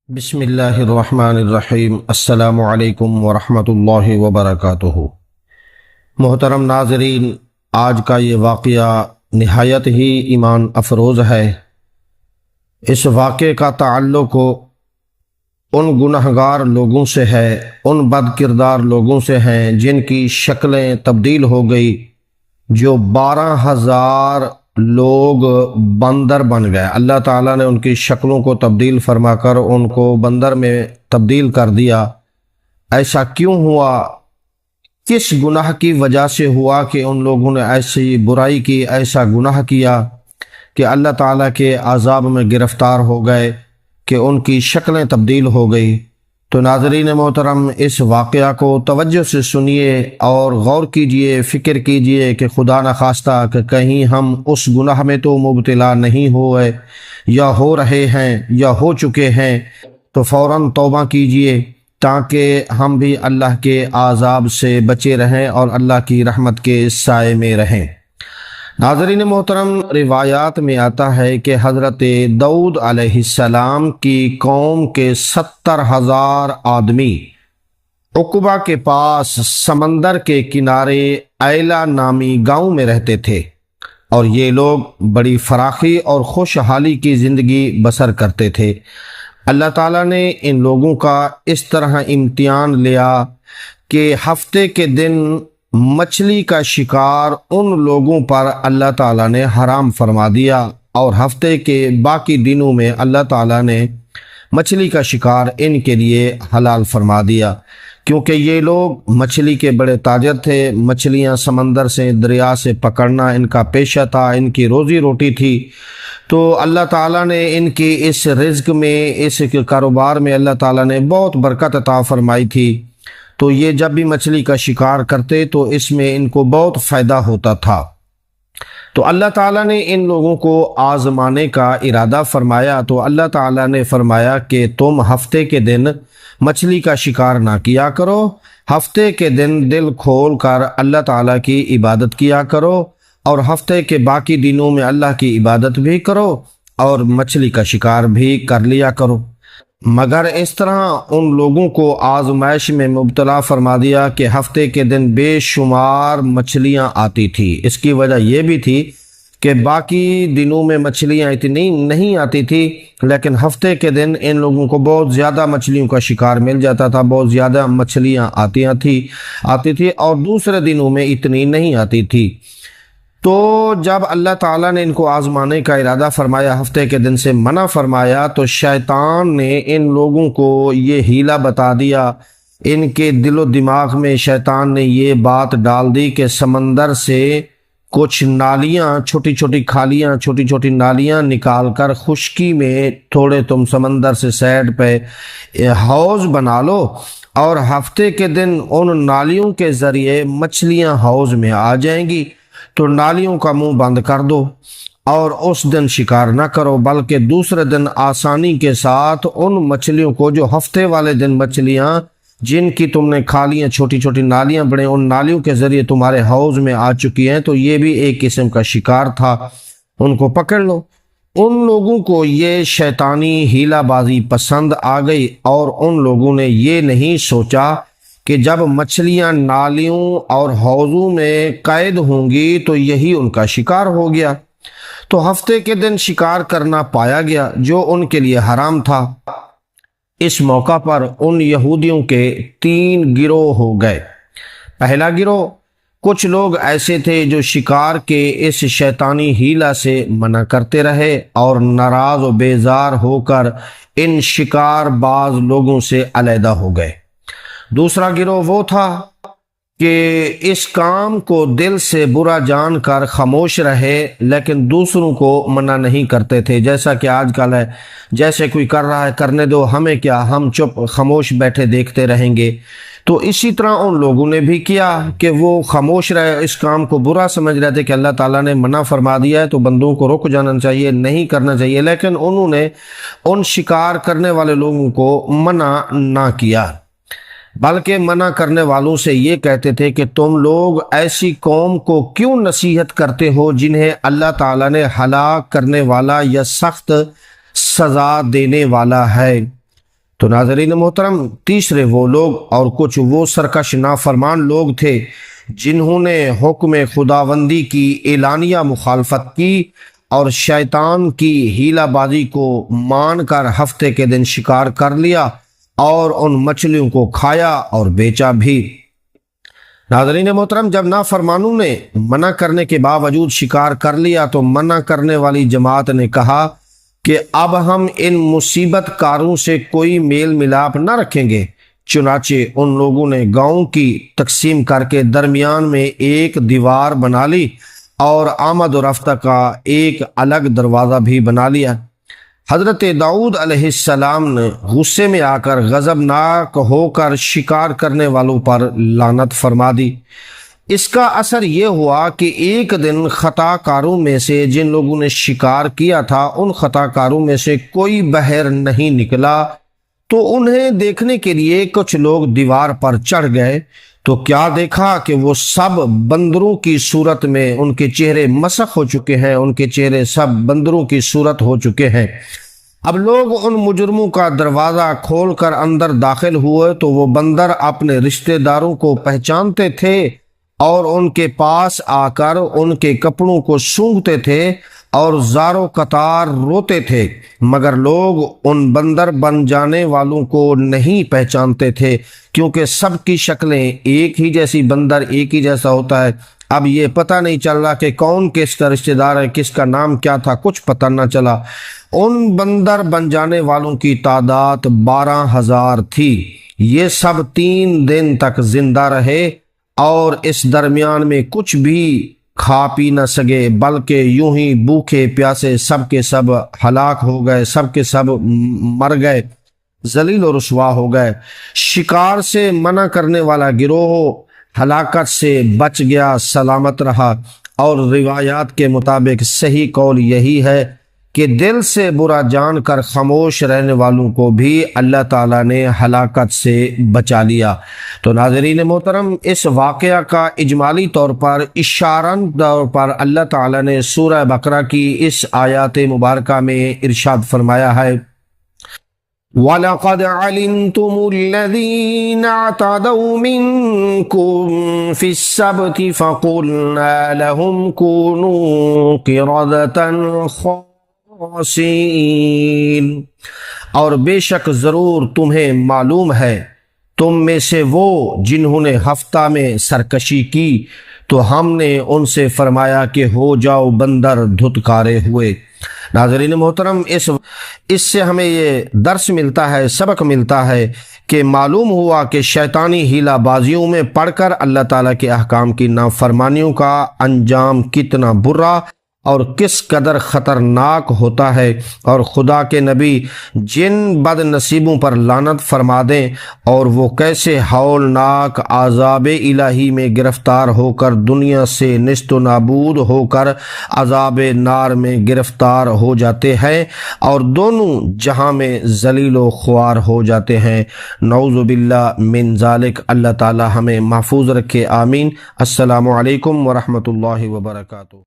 بسم اللہ الرحمن الرحیم۔ السلام علیکم ورحمۃ اللہ وبرکاتہ۔ محترم ناظرین، آج کا یہ واقعہ نہایت ہی ایمان افروز ہے۔ اس واقعے کا تعلق ان گنہگار لوگوں سے ہے، ان بد کردار لوگوں سے ہیں جن کی شکلیں تبدیل ہو گئی، جو 12,000 لوگ بندر بن گئے۔ اللہ تعالیٰ نے ان کی شکلوں کو تبدیل فرما کر ان کو بندر میں تبدیل کر دیا۔ ایسا کیوں ہوا؟ کس گناہ کی وجہ سے ہوا کہ ان لوگوں نے ایسی برائی کی، ایسا گناہ کیا کہ اللہ تعالیٰ کے عذاب میں گرفتار ہو گئے، کہ ان کی شکلیں تبدیل ہو گئی؟ تو ناظرین محترم، اس واقعہ کو توجہ سے سنیے اور غور کیجئے، فکر کیجئے کہ خدا نخواستہ کہ کہیں ہم اس گناہ میں تو مبتلا نہیں ہوئے، یا ہو رہے ہیں یا ہو چکے ہیں، تو فوراً توبہ کیجئے تاکہ ہم بھی اللہ کے عذاب سے بچے رہیں اور اللہ کی رحمت کے سائے میں رہیں۔ ناظرین محترم، روایات میں آتا ہے کہ حضرت داؤد علیہ السلام کی قوم کے 70,000 آدمی عقبہ کے پاس سمندر کے کنارے ایلا نامی گاؤں میں رہتے تھے، اور یہ لوگ بڑی فراخی اور خوشحالی کی زندگی بسر کرتے تھے۔ اللہ تعالیٰ نے ان لوگوں کا اس طرح امتحان لیا کہ ہفتے کے دن مچھلی کا شکار ان لوگوں پر اللہ تعالیٰ نے حرام فرما دیا، اور ہفتے کے باقی دنوں میں اللہ تعالیٰ نے مچھلی کا شکار ان کے لیے حلال فرما دیا، کیونکہ یہ لوگ مچھلی کے بڑے تاجر تھے۔ مچھلیاں سمندر سے، دریا سے پکڑنا ان کا پیشہ تھا، ان کی روزی روٹی تھی۔ تو اللہ تعالیٰ نے ان کی اس رزق میں، اس کاروبار میں اللہ تعالیٰ نے بہت برکت عطا فرمائی تھی۔ تو یہ جب بھی مچھلی کا شکار کرتے تو اس میں ان کو بہت فائدہ ہوتا تھا۔ تو اللہ تعالیٰ نے ان لوگوں کو آزمانے کا ارادہ فرمایا، تو اللہ تعالیٰ نے فرمایا کہ تم ہفتے کے دن مچھلی کا شکار نہ کیا کرو، ہفتے کے دن دل کھول کر اللہ تعالیٰ کی عبادت کیا کرو، اور ہفتے کے باقی دنوں میں اللہ کی عبادت بھی کرو اور مچھلی کا شکار بھی کر لیا کرو۔ مگر اس طرح ان لوگوں کو آزمائش میں مبتلا فرما دیا کہ ہفتے کے دن بے شمار مچھلیاں آتی تھی۔ اس کی وجہ یہ بھی تھی کہ باقی دنوں میں مچھلیاں اتنی نہیں آتی تھی، لیکن ہفتے کے دن ان لوگوں کو بہت زیادہ مچھلیوں کا شکار مل جاتا تھا، بہت زیادہ مچھلیاں آتی تھی، اور دوسرے دنوں میں اتنی نہیں آتی تھی۔ تو جب اللہ تعالیٰ نے ان کو آزمانے کا ارادہ فرمایا، ہفتے کے دن سے منع فرمایا، تو شیطان نے ان لوگوں کو یہ حیلہ بتا دیا، ان کے دل و دماغ میں شیطان نے یہ بات ڈال دی کہ سمندر سے کچھ نالیاں، چھوٹی چھوٹی نالیاں نکال کر خشکی میں تھوڑے تم سمندر سے سائڈ پہ حوض بنا لو، اور ہفتے کے دن ان نالیوں کے ذریعے مچھلیاں حوض میں آ جائیں گی، تو نالیوں کا منہ بند کر دو اور اس دن شکار نہ کرو، بلکہ دوسرے دن آسانی کے ساتھ ان مچھلیوں کو، جو ہفتے والے دن مچھلیاں جن کی تم نے کھا لی ہیں، چھوٹی چھوٹی نالیاں بڑے، ان نالیوں کے ذریعے تمہارے حوض میں آ چکی ہیں، تو یہ بھی ایک قسم کا شکار تھا، ان کو پکڑ لو۔ ان لوگوں کو یہ شیطانی حیلہ بازی پسند آ گئی، اور ان لوگوں نے یہ نہیں سوچا کہ جب مچھلیاں نالیوں اور حوضوں میں قید ہوں گی تو یہی ان کا شکار ہو گیا۔ تو ہفتے کے دن شکار کرنا پایا گیا جو ان کے لیے حرام تھا۔ اس موقع پر ان یہودیوں کے 3 گروہ ہو گئے۔ پہلا گروہ، کچھ لوگ ایسے تھے جو شکار کے اس شیطانی حیلہ سے منع کرتے رہے اور ناراض و بیزار ہو کر ان شکار باز لوگوں سے علیحدہ ہو گئے۔ دوسرا گروہ وہ تھا کہ اس کام کو دل سے برا جان کر خاموش رہے، لیکن دوسروں کو منع نہیں کرتے تھے، جیسا کہ آج کل ہے، جیسے کوئی کر رہا ہے کرنے دو، ہمیں کیا، ہم چپ خاموش بیٹھے دیکھتے رہیں گے۔ تو اسی طرح ان لوگوں نے بھی کیا کہ وہ خاموش رہے، اس کام کو برا سمجھ رہے تھے کہ اللہ تعالیٰ نے منع فرما دیا ہے تو بندوں کو رک جانا چاہیے، نہیں کرنا چاہیے، لیکن انہوں نے ان شکار کرنے والے لوگوں کو منع نہ کیا، بلکہ منع کرنے والوں سے یہ کہتے تھے کہ تم لوگ ایسی قوم کو کیوں نصیحت کرتے ہو جنہیں اللہ تعالیٰ نے ہلاک کرنے والا یا سخت سزا دینے والا ہے۔ تو ناظرین محترم، تیسرے وہ لوگ اور کچھ وہ سرکش نافرمان لوگ تھے جنہوں نے حکم خداوندی کی اعلانیہ مخالفت کی اور شیطان کی ہیلہ بازی کو مان کر ہفتے کے دن شکار کر لیا اور ان مچھلیوں کو کھایا اور بیچا بھی۔ ناظرین محترم، جب نافرمانوں نے منع کرنے کے باوجود شکار کر لیا تو منع کرنے والی جماعت نے کہا کہ اب ہم ان مصیبت کاروں سے کوئی میل ملاپ نہ رکھیں گے۔ چنانچہ ان لوگوں نے گاؤں کی تقسیم کر کے درمیان میں ایک دیوار بنا لی اور آمد و رفت کا ایک الگ دروازہ بھی بنا لیا۔ حضرت داؤد علیہ السلام نے غصے میں آ کر غضبناک ہو کر شکار کرنے والوں پر لعنت فرما دی۔ اس کا اثر یہ ہوا کہ ایک دن خطا کاروں میں سے جن لوگوں نے شکار کیا تھا ان خطا کاروں میں سے کوئی بحر نہیں نکلا، تو انہیں دیکھنے کے لیے کچھ لوگ دیوار پر چڑھ گئے تو کیا دیکھا کہ وہ سب بندروں کی صورت میں، ان کے چہرے مسخ ہو چکے ہیں، ان کے چہرے سب بندروں کی صورت ہو چکے ہیں۔ اب لوگ ان مجرموں کا دروازہ کھول کر اندر داخل ہوئے تو وہ بندر اپنے رشتہ داروں کو پہچانتے تھے اور ان کے پاس آ کر ان کے کپڑوں کو سونگھتے تھے اور زارو قطار روتے تھے، مگر لوگ ان بندر بن جانے والوں کو نہیں پہچانتے تھے کیونکہ سب کی شکلیں ایک ہی جیسی، بندر ایک ہی جیسا ہوتا ہے۔ اب یہ پتہ نہیں چل رہا کہ کون کس کا رشتہ دار ہے، کس کا نام کیا تھا، کچھ پتہ نہ چلا۔ ان بندر بن جانے والوں کی تعداد 12,000 تھی۔ یہ سب 3 دن تک زندہ رہے اور اس درمیان میں کچھ بھی کھا پی نہ سکے، بلکہ یوں ہی بھوکے پیاسے سب کے سب ہلاک ہو گئے، سب کے سب مر گئے، ذلیل و رسوا ہو گئے۔ شکار سے منع کرنے والا گروہ ہلاکت سے بچ گیا، سلامت رہا، اور روایات کے مطابق صحیح قول یہی ہے کہ دل سے برا جان کر خاموش رہنے والوں کو بھی اللہ تعالیٰ نے ہلاکت سے بچا لیا۔ تو ناظرین محترم، اس واقعہ کا اجمالی طور پر، اشارن طور پر اللہ تعالیٰ نے سورہ بقرہ کی اس آیات مبارکہ میں ارشاد فرمایا ہے، وَلَقَدْ عَلِمْتُمُ الَّذِينَ اعْتَدَوْا مِنْكُمْ فِي السَّبْتِ فَقُلْنَا لَهُمْ كُونُوا قِرَدَةً اور بے شک ضرور تمہیں معلوم ہے تم میں سے وہ جنہوں نے ہفتہ میں سرکشی کی تو ہم نے ان سے فرمایا کہ ہو جاؤ بندر دھتکارے ہوئے۔ ناظرین محترم، اس سے ہمیں یہ درس ملتا ہے، سبق ملتا ہے کہ معلوم ہوا کہ شیطانی ہیلہ بازیوں میں پڑھ کر اللہ تعالیٰ کے احکام کی نافرمانیوں کا انجام کتنا برا اور کس قدر خطرناک ہوتا ہے، اور خدا کے نبی جن بد نصیبوں پر لعنت فرما دیں اور وہ کیسے ہولناک عذاب الہی میں گرفتار ہو کر دنیا سے نیست و نابود ہو کر عذاب نار میں گرفتار ہو جاتے ہیں اور دونوں جہاں میں ذلیل و خوار ہو جاتے ہیں۔ نعوذ باللہ من ذالک۔ اللہ تعالی ہمیں محفوظ رکھے، آمین۔ السلام علیکم ورحمۃ اللہ وبرکاتہ۔